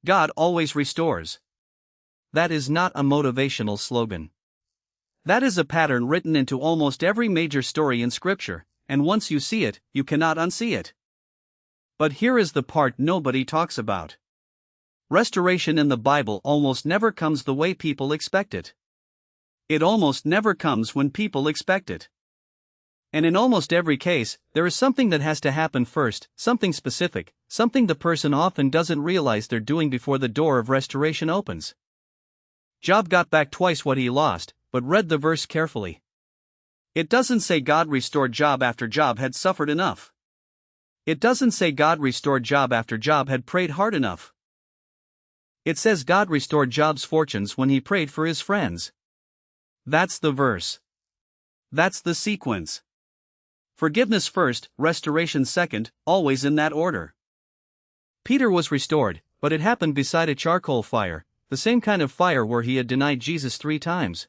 God always restores. That is not a motivational slogan. That is a pattern written into almost every major story in Scripture, and once you see it, you cannot unsee it. But here is the part nobody talks about. Restoration in the Bible almost never comes the way people expect it. It almost never comes when people expect it. And in almost every case, there is something that has to happen first, something specific, something the person often doesn't realize they're doing before the door of restoration opens. Job got back twice what he lost, but read the verse carefully. It doesn't say God restored Job after Job had suffered enough. It doesn't say God restored Job after Job had prayed hard enough. It says God restored Job's fortunes when he prayed for his friends. That's the verse. That's the sequence. Forgiveness first, restoration second, always in that order. Peter was restored, but it happened beside a charcoal fire, the same kind of fire where he had denied Jesus 3 times.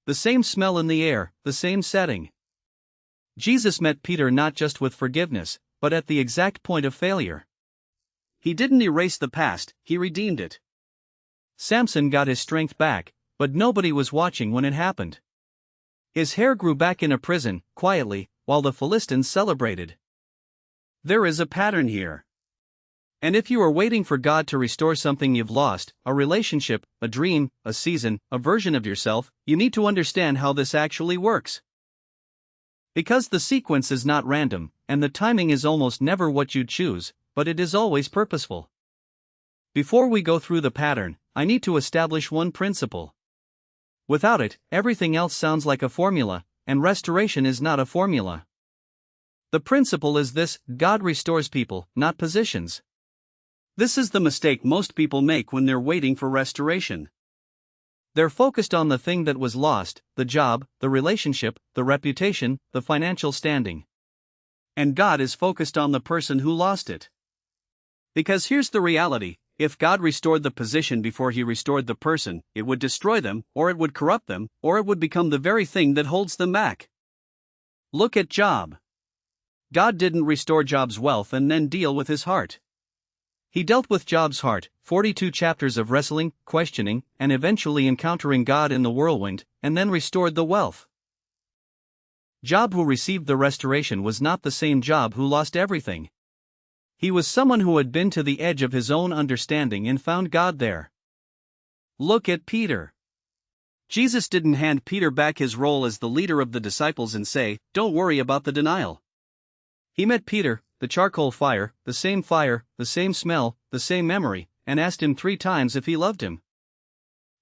The same smell in the air, the same setting. Jesus met Peter not just with forgiveness, but at the exact point of failure. He didn't erase the past, he redeemed it. Samson got his strength back, but nobody was watching when it happened. His hair grew back in a prison, quietly, while the Philistines celebrated. There is a pattern here. And if you are waiting for God to restore something you've lost, a relationship, a dream, a season, a version of yourself, you need to understand how this actually works. Because the sequence is not random, and the timing is almost never what you'd choose, but it is always purposeful. Before we go through the pattern, I need to establish one principle. Without it, everything else sounds like a formula, and restoration is not a formula. The principle is this: God restores people, not positions. This is the mistake most people make when they're waiting for restoration. They're focused on the thing that was lost, the job, the relationship, the reputation, the financial standing. And God is focused on the person who lost it. Because here's the reality: if God restored the position before he restored the person, it would destroy them, or it would corrupt them, or it would become the very thing that holds them back. Look at Job. God didn't restore Job's wealth and then deal with his heart. He dealt with Job's heart, 42 chapters of wrestling, questioning, and eventually encountering God in the whirlwind, and then restored the wealth. Job who received the restoration was not the same Job who lost everything. He was someone who had been to the edge of his own understanding and found God there. Look at Peter. Jesus didn't hand Peter back his role as the leader of the disciples and say, "Don't worry about the denial." He met Peter, the charcoal fire, the same smell, the same memory, and asked him 3 times if he loved him.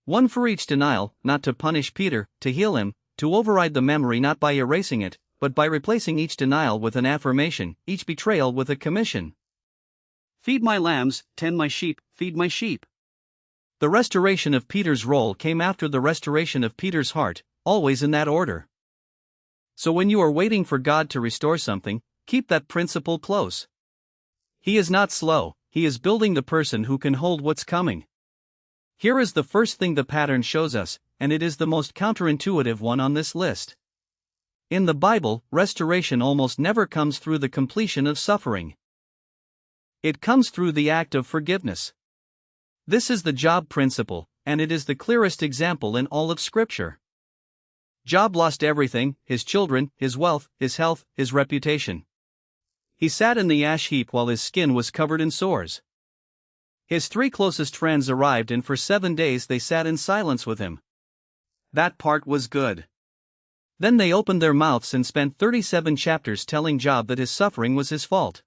One for each denial, not to punish Peter, to heal him, to override the memory not by erasing it, but by replacing each denial with an affirmation, each betrayal with a commission. Feed my lambs, tend my sheep, feed my sheep. The restoration of Peter's role came after the restoration of Peter's heart, always in that order. So when you are waiting for God to restore something, keep that principle close. He is not slow, he is building the person who can hold what's coming. Here is the first thing the pattern shows us, and it is the most counterintuitive one on this list. In the Bible, restoration almost never comes through the completion of suffering. It comes through the act of forgiveness. This is the Job principle, and it is the clearest example in all of Scripture. Job lost everything: his children, his wealth, his health, his reputation. He sat in the ash heap while his skin was covered in sores. His 3 closest friends arrived, and for 7 days they sat in silence with him. That part was good. Then they opened their mouths and spent 37 chapters telling Job that his suffering was his fault.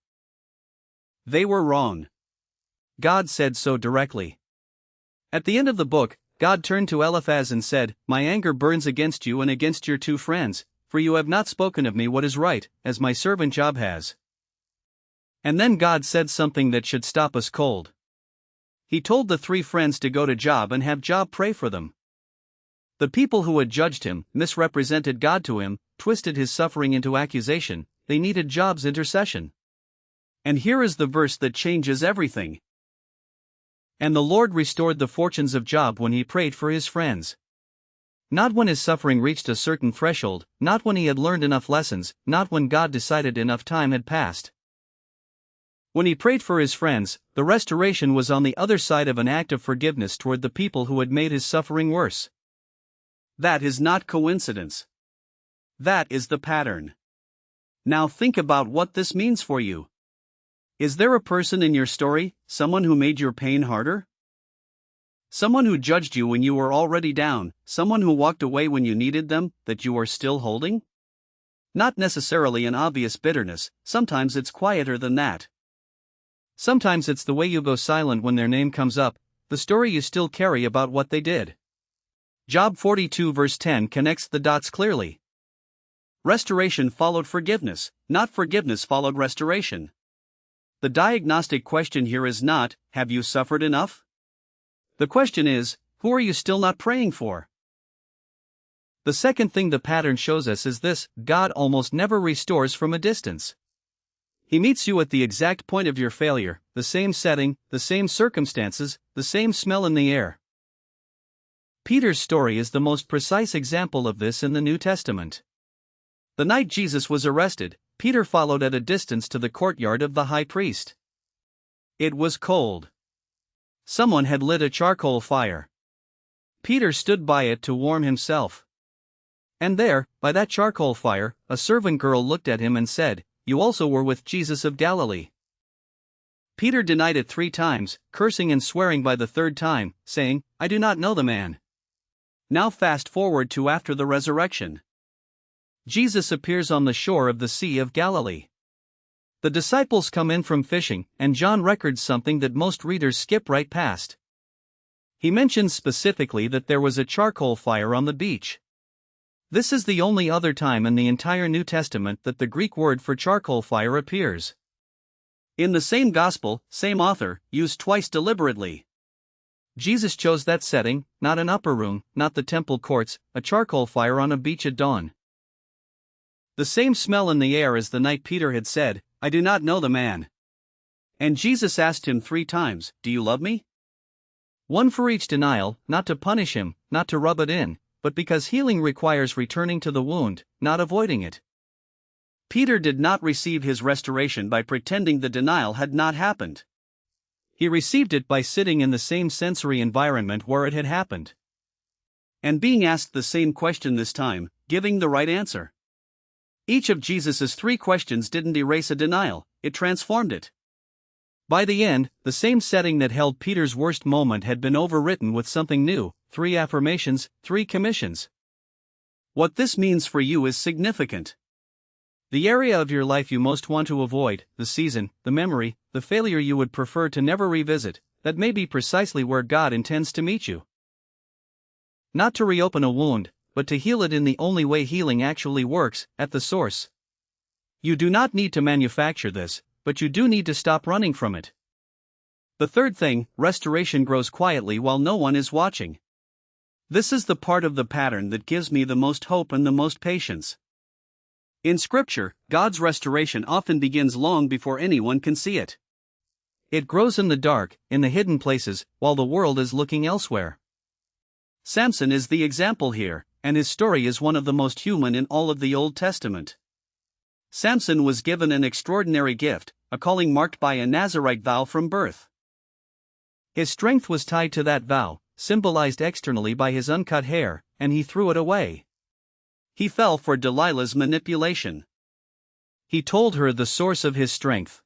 They were wrong. God said so directly. At the end of the book, God turned to Eliphaz and said, "My anger burns against you and against your 2 friends, for you have not spoken of me what is right, as my servant Job has." And then God said something that should stop us cold. He told the 3 friends to go to Job and have Job pray for them. The people who had judged him, misrepresented God to him, twisted his suffering into accusation. They needed Job's intercession. And here is the verse that changes everything. And the Lord restored the fortunes of Job when he prayed for his friends. Not when his suffering reached a certain threshold, not when he had learned enough lessons, not when God decided enough time had passed. When he prayed for his friends, the restoration was on the other side of an act of forgiveness toward the people who had made his suffering worse. That is not coincidence. That is the pattern. Now think about what this means for you. Is there a person in your story, someone who made your pain harder? Someone who judged you when you were already down, someone who walked away when you needed them, that you are still holding? Not necessarily an obvious bitterness, sometimes it's quieter than that. Sometimes it's the way you go silent when their name comes up, the story you still carry about what they did. Job 42 verse 10 connects the dots clearly. Restoration followed forgiveness, not forgiveness followed restoration. The diagnostic question here is not, have you suffered enough? The question is, who are you still not praying for? The second thing the pattern shows us is this: God almost never restores from a distance. He meets you at the exact point of your failure, the same setting, the same circumstances, the same smell in the air. Peter's story is the most precise example of this in the New Testament. The night Jesus was arrested, Peter followed at a distance to the courtyard of the high priest. It was cold. Someone had lit a charcoal fire. Peter stood by it to warm himself. And there, by that charcoal fire, a servant girl looked at him and said, "You also were with Jesus of Galilee." Peter denied it 3 times, cursing and swearing by the 3rd time, saying, "I do not know the man." Now fast forward to after the resurrection. Jesus appears on the shore of the Sea of Galilee. The disciples come in from fishing, and John records something that most readers skip right past. He mentions specifically that there was a charcoal fire on the beach. This is the only other time in the entire New Testament that the Greek word for charcoal fire appears. In the same gospel, same author, used twice deliberately. Jesus chose that setting, not an upper room, not the temple courts, a charcoal fire on a beach at dawn. The same smell in the air as the night Peter had said, "I do not know the man." And Jesus asked him 3 times, "Do you love me?" One for each denial, not to punish him, not to rub it in, but because healing requires returning to the wound, not avoiding it. Peter did not receive his restoration by pretending the denial had not happened. He received it by sitting in the same sensory environment where it had happened. And being asked the same question this time, giving the right answer. Each of Jesus' 3 questions didn't erase a denial, it transformed it. By the end, the same setting that held Peter's worst moment had been overwritten with something new, 3 affirmations, 3 commissions. What this means for you is significant. The area of your life you most want to avoid, the season, the memory, the failure you would prefer to never revisit, that may be precisely where God intends to meet you. Not to reopen a wound, but to heal it in the only way healing actually works, at the source. You do not need to manufacture this, but you do need to stop running from it. The third thing, restoration grows quietly while no one is watching. This is the part of the pattern that gives me the most hope and the most patience. In Scripture, God's restoration often begins long before anyone can see it. It grows in the dark, in the hidden places, while the world is looking elsewhere. Samson is the example here, and his story is one of the most human in all of the Old Testament. Samson was given an extraordinary gift, a calling marked by a Nazirite vow from birth. His strength was tied to that vow, symbolized externally by his uncut hair, and he threw it away. He fell for Delilah's manipulation. He told her the source of his strength.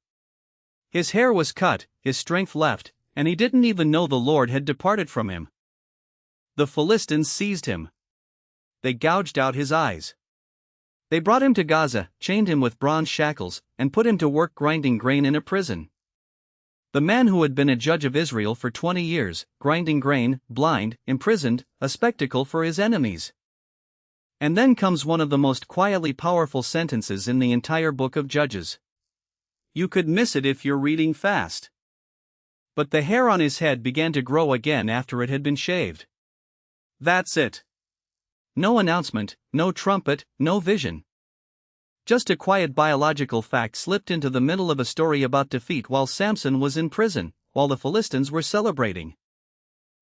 His hair was cut, his strength left, and he didn't even know the Lord had departed from him. The Philistines seized him. They gouged out his eyes. They brought him to Gaza, chained him with bronze shackles, and put him to work grinding grain in a prison. The man who had been a judge of Israel for 20 years, grinding grain, blind, imprisoned, a spectacle for his enemies. And then comes one of the most quietly powerful sentences in the entire book of Judges. You could miss it if you're reading fast. But the hair on his head began to grow again after it had been shaved. That's it. No announcement, no trumpet, no vision. Just a quiet biological fact slipped into the middle of a story about defeat while Samson was in prison, while the Philistines were celebrating.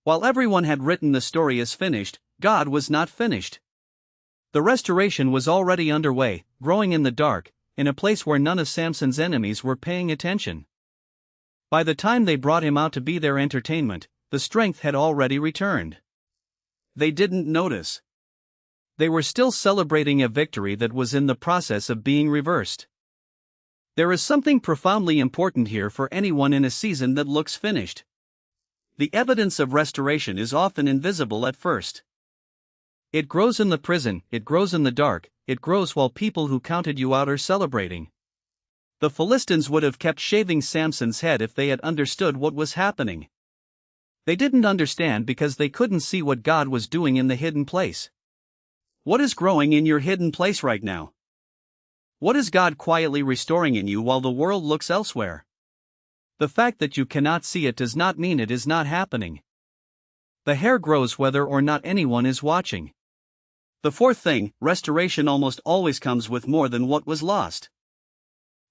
While everyone had written the story as finished, God was not finished. The restoration was already underway, growing in the dark, in a place where none of Samson's enemies were paying attention. By the time they brought him out to be their entertainment, the strength had already returned. They didn't notice. They were still celebrating a victory that was in the process of being reversed. There is something profoundly important here for anyone in a season that looks finished. The evidence of restoration is often invisible at first. It grows in the prison, it grows in the dark, it grows while people who counted you out are celebrating. The Philistines would have kept shaving Samson's head if they had understood what was happening. They didn't understand because they couldn't see what God was doing in the hidden place. What is growing in your hidden place right now? What is God quietly restoring in you while the world looks elsewhere? The fact that you cannot see it does not mean it is not happening. The hair grows whether or not anyone is watching. The fourth thing, restoration almost always comes with more than what was lost.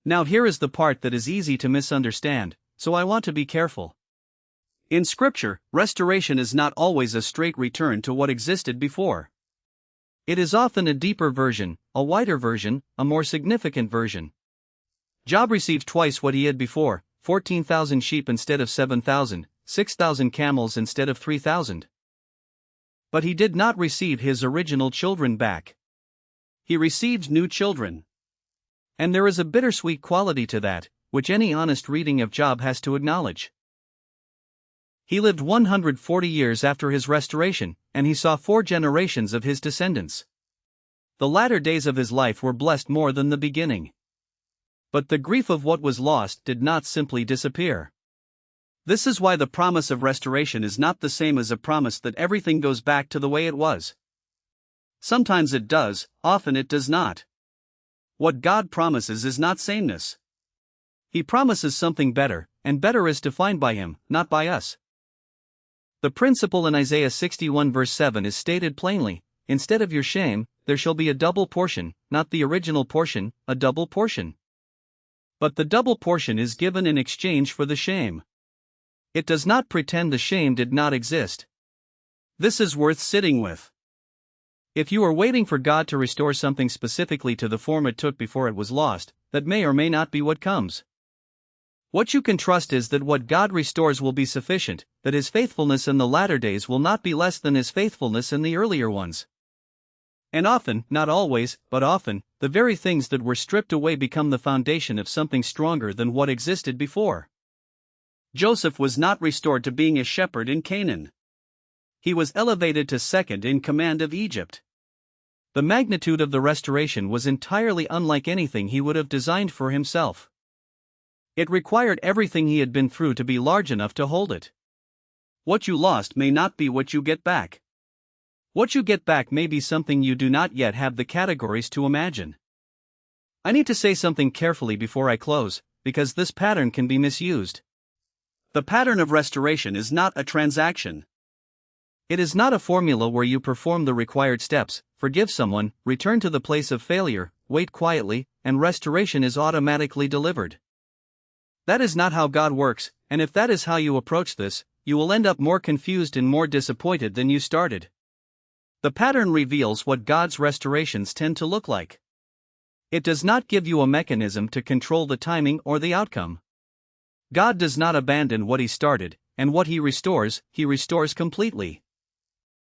Now here is the part that is easy to misunderstand, so I want to be careful. In Scripture, restoration is not always a straight return to what existed before. It is often a deeper version, a wider version, a more significant version. Job received twice what he had before, 14,000 sheep instead of 7,000, 6,000 camels instead of 3,000. But he did not receive his original children back. He received new children. And there is a bittersweet quality to that, which any honest reading of Job has to acknowledge. He lived 140 years after his restoration, and he saw 4 generations of his descendants. The latter days of his life were blessed more than the beginning. But the grief of what was lost did not simply disappear. This is why the promise of restoration is not the same as a promise that everything goes back to the way it was. Sometimes it does, often it does not. What God promises is not sameness. He promises something better, and better is defined by Him, not by us. The principle in Isaiah 61 verse 7 is stated plainly, instead of your shame, there shall be a double portion, not the original portion, a double portion. But the double portion is given in exchange for the shame. It does not pretend the shame did not exist. This is worth sitting with. If you are waiting for God to restore something specifically to the form it took before it was lost, that may or may not be what comes. What you can trust is that what God restores will be sufficient, that His faithfulness in the latter days will not be less than His faithfulness in the earlier ones. And often, not always, but often, the very things that were stripped away become the foundation of something stronger than what existed before. Joseph was not restored to being a shepherd in Canaan. He was elevated to second in command of Egypt. The magnitude of the restoration was entirely unlike anything he would have designed for himself. It required everything he had been through to be large enough to hold it. What you lost may not be what you get back. What you get back may be something you do not yet have the categories to imagine. I need to say something carefully before I close, because this pattern can be misused. The pattern of restoration is not a transaction. It is not a formula where you perform the required steps, forgive someone, return to the place of failure, wait quietly, and restoration is automatically delivered. That is not how God works, and if that is how you approach this, you will end up more confused and more disappointed than you started. The pattern reveals what God's restorations tend to look like. It does not give you a mechanism to control the timing or the outcome. God does not abandon what He started, and what He restores completely.